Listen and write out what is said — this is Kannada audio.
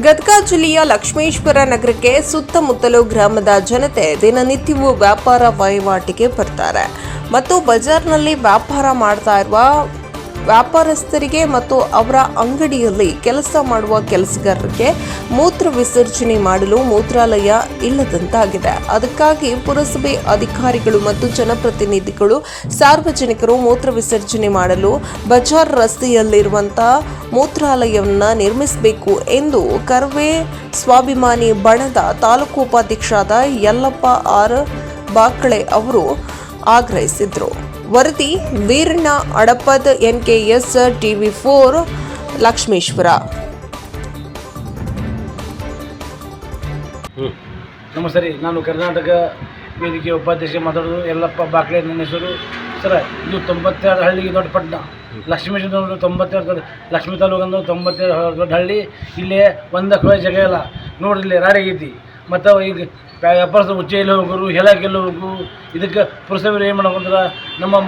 ಗದಗ ಜಿಲ್ಲೆಯ ಲಕ್ಷ್ಮೇಶ್ವರ ನಗರಕ್ಕೆ ಸುತ್ತಮುತ್ತಲು ಗ್ರಾಮದ ಜನತೆ ದಿನನಿತ್ಯವೂ ವ್ಯಾಪಾರ ವಹಿವಾಟಿಗೆ ಬರ್ತಾರೆ ಮತ್ತು ಬಜಾರ್ನಲ್ಲಿ ವ್ಯಾಪಾರ ಮಾಡ್ತಾ ಇರುವ ವ್ಯಾಪಾರಸ್ಥರಿಗೆ ಮತ್ತು ಅವರ ಅಂಗಡಿಯಲ್ಲಿ ಕೆಲಸ ಮಾಡುವ ಕೆಲಸಗಾರರಿಗೆ ಮೂತ್ರ ವಿಸರ್ಜನೆ ಮಾಡಲು ಮೂತ್ರಾಲಯ ಇಲ್ಲದಂತಾಗಿದೆ. ಅದಕ್ಕಾಗಿ ಪುರಸಭೆ ಅಧಿಕಾರಿಗಳು ಮತ್ತು ಜನಪ್ರತಿನಿಧಿಗಳು ಸಾರ್ವಜನಿಕರು ಮೂತ್ರ ವಿಸರ್ಜನೆ ಮಾಡಲು ಬಜಾರ್ ರಸ್ತೆಯಲ್ಲಿರುವಂತಹ ಮೂತ್ರಾಲಯವನ್ನು ನಿರ್ಮಿಸಬೇಕು ಎಂದು ಕರ್ವೆ ಸ್ವಾಭಿಮಾನಿ ಬಣದ ತಾಲೂಕು ಉಪಾಧ್ಯಕ್ಷರಾದ ಯಲ್ಲಪ್ಪ ಆರ್ ಬಾಕಳೆ ಅವರು ಆಗ್ರಹಿಸಿದರು. ವರದಿ ವೀರಣ್ಣ ಅಡಪದ್, NKS TV4 ಲಕ್ಷ್ಮೇಶ್ವರ. ನಮಸ್ತೆ. ನಾನು ಕರ್ನಾಟಕ ವೇದಿಕೆ ಉಪಾಧ್ಯಕ್ಷ ಮಾತಾಡೋದು ಯಲ್ಲಪ್ಪ ಬಾಕಳೆ ನನ್ನ ಹೆಸರು. ಸರ್, ಇದು 92 ಹಳ್ಳಿಗೆ ದೊಡ್ಡ ಪಟ್ಟಣ. ಲಕ್ಷ್ಮೇಶ್ವರ 92 ಲಕ್ಷ್ಮೀ ತಾಲೂಕು ಅಂದ್ರೆ 92 ದೊಡ್ಡ ಹಳ್ಳಿ. ಇಲ್ಲೇ ಒಂದು ಕೊಳೆ ಜಾಗ ಇಲ್ಲ ನೋಡ್ರಿ, ಇಲ್ಲಿ ರಾಡಿ ಆಗೈತಿ. ಮತ್ತು ಈಗ ವ್ಯಾಪಾರಸ್ಥರು ಉಚ್ಚೆಯಲ್ಲಿ ಹೋಗೋರು, ಹೆಲಕ್ಕೆಲ್ಲ ಹೋಗು. ಇದಕ್ಕೆ ಪುರಸಭೆ ಏನು ಮಾಡ್ಬೇಕಂದ್ರೆ ನಮ್ಮ